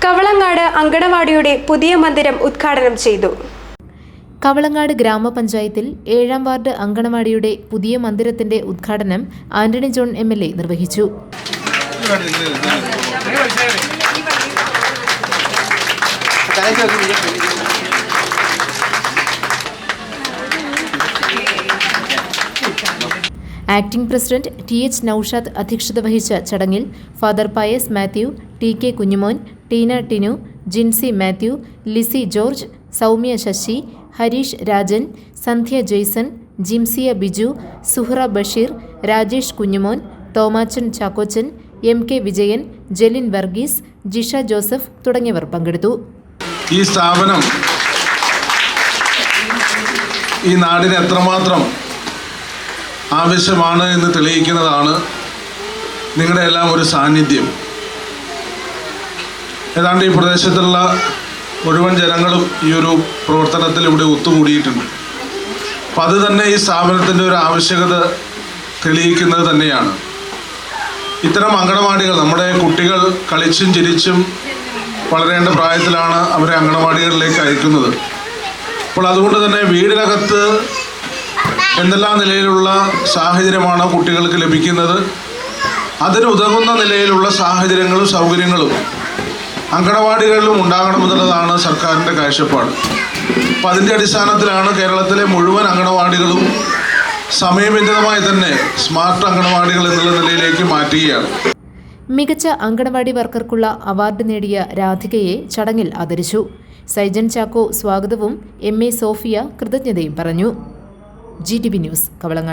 കവളങ്ങാട് അങ്കണവാടിയുടെ പുതിയ മന്ദിരം ഉദ്ഘാടനം ചെയ്തു. കവളങ്ങാട് ഗ്രാമപഞ്ചായത്തിൽ 7-ാം വാർഡ് അങ്കണവാടിയുടെ പുതിയ മന്ദിരത്തിന്റെ ഉദ്ഘാടനം ആന്റണി ജോൺ MLA നിർവഹിച്ചു. ആക്ടിംഗ് പ്രസിഡന്റ് TH നൌഷാദ് അധ്യക്ഷത വഹിച്ച ചടങ്ങിൽ father Pius Mathew, TK Kunjumon, Teena Tinu, Jincy Mathew, Lissy George, Soumya Sasi, Harish Rajan, Sandhya Jaison, Jimsiya Biju, Suhra Basheer, Rajesh Kunjumon, Thomachan Chackochan, MK Vijayan, Jelin Varghese, Jisha Joseph തുടങ്ങിയവർ പങ്കെടുത്തു. ഈ സ്ഥാപനം ഈ നാടിന് എത്രമാത്രം ആവശ്യമാണ് എന്ന് തെളിയിക്കുന്നതാണ് നിങ്ങളുടെ എല്ലാം ഒരു സാന്നിധ്യം. ഏതാണ്ട് ഈ പ്രദേശത്തുള്ള മുഴുവൻ ജനങ്ങളും ഈ ഒരു പ്രവർത്തനത്തിൽ ഇവിടെ ഒത്തുകൂടിയിട്ടുണ്ട്. അപ്പം അത് തന്നെ ഈ സ്ഥാപനത്തിൻ്റെ ഒരു ആവശ്യകത തെളിയിക്കുന്നത് തന്നെയാണ്. ഇത്തരം അങ്കണവാടികൾ, നമ്മുടെ കുട്ടികൾ കളിച്ചും ചിരിച്ചും വളരേണ്ട പ്രായത്തിലാണ് അവരെ അങ്കണവാടികളിലേക്ക് അയക്കുന്നത്. അപ്പോൾ അതുകൊണ്ട് തന്നെ വീടിനകത്ത് എന്തെല്ലാം നിലയിലുള്ള സാഹചര്യമാണ് കുട്ടികൾക്ക് ലഭിക്കുന്നത്, അതിനുതകുന്ന നിലയിലുള്ള സാഹചര്യങ്ങളും സൗകര്യങ്ങളും അങ്കണവാടികളിലും ഉണ്ടാകണമെന്നുള്ളതാണ് സർക്കാരിൻ്റെ കാഴ്ചപ്പാട്. അപ്പം അതിൻ്റെ അടിസ്ഥാനത്തിലാണ് കേരളത്തിലെ മുഴുവൻ അങ്കണവാടികളും സമയബന്ധിതമായി തന്നെ സ്മാർട്ട് അങ്കണവാടികൾ എന്നുള്ള നിലയിലേക്ക് മാറ്റുകയാണ്. മികച്ച അങ്കണവാടി വർക്കർക്കുള്ള അവാർഡ് നേടിയ രാധികയെ ചടങ്ങിൽ ആദരിച്ചു. സൈജൻ ചാക്കോ സ്വാഗതവും MA സോഫിയ കൃതജ്ഞതയും പറഞ്ഞു. GTV news, Kavalangad.